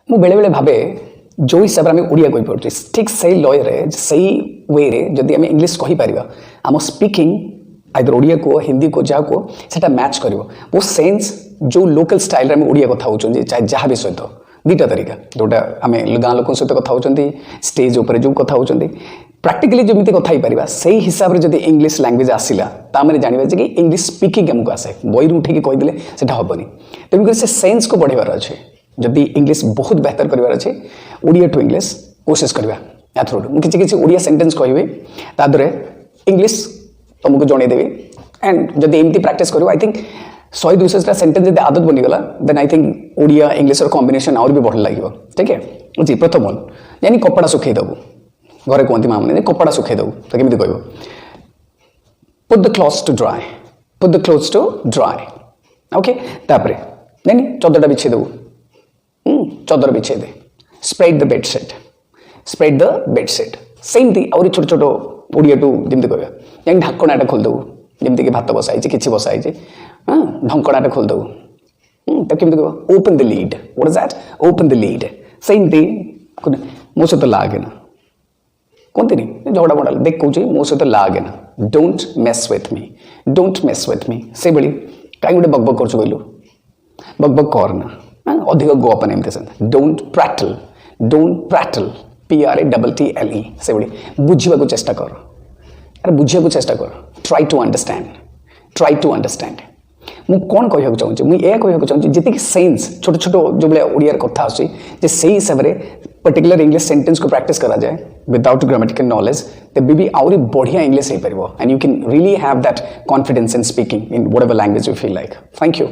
ମୁଁ बेले भावे जो हिसाब से आम ओडिया कही पारे ठीक से लय से वे रे जदि आम इंग्लीश कहीपर आम स्पीकिंग आइदर ओडिया को हिंदी को जहाँ को सेटा मैच कर वो सेन्स जो लोकल स्टाइल आम ओडिया कथा होचुं चाहे जहाँ भी सहित दुईटा तरीका जोटा आम गाँ लोक सहित कथा होचुं स्टेज उपर जो कथा होचुं प्रैक्टिकली जमी कथा ही पारिबा से हिसाब से जब इंग्लीश लैंग्वेज आसला तामें जानवा कि इंग्लीश स्पीकिंग आमको आसे बही उठे कहीदे से हेनी तेणुक से सेन्स को बढ़ेबार अच्छे जदि इंग्लीश बहुत बेहतर करार अच्छे ओडिया टू इंग्लीश कोशिश करवा या थ्रू मुझे किसी ओडिया सेंटेंस कहि तादरे इंग्लीश तुमको जनईदेवी एंड जब एमती प्रैक्टिस कर आई थिंक 100-200 सेंटेंस जब आदत बनीगला then I think Odia English combination आउर भी बढ़िया लगे ठीक है जी प्रथम वन यानी कपड़ा सुखे देबू घरे कहती माँ मैंने कपड़ा सुखे देबू तो केमी कह put the clothes to dry put the clothes to dry okay तापर नहीं चदरटा बिछे देबू चदर बिछे दे स्प्रेड द बेडशीट सेमती आउरी छोट छोट ओडिया टू जमी कह या ढाकणाटा खोलदेबू जमीक भात बसाई कि बसाई हाँ ढंकणाटा खोलदेबू तो केमी कह open the lead what is that open the lead सेमती मो सहित लागेना कहते झगड़ा बड़ा देख कौच मो सहित लागेना डोंट मेस विथ मी से भाई कहीं गोटे बकबक कर कहलु बकबक करना अधिक गोपन एमती डोंट प्रैटल PRATTLE से भाई बुझा चेष्टा कर अरे बुझा चेष्टा कर ट्राई टू अंडरस्टैंड मु कौन कहूँ चाहूँगी मुझे कहूँ चाहूँगी जी सेन्स छोट छोट जो भाई ओडिया कथा आसे से हिसाब से पर्टिकुलर इंग्लिश सेंटेंस को प्रैक्टिस करा जाए विदाउट ग्रामेटिकल नॉलेज तेज भी आउरी बढ़िया इंग्लिश हो पार and you can really have that confidence in speaking in whatever language you feel like thank you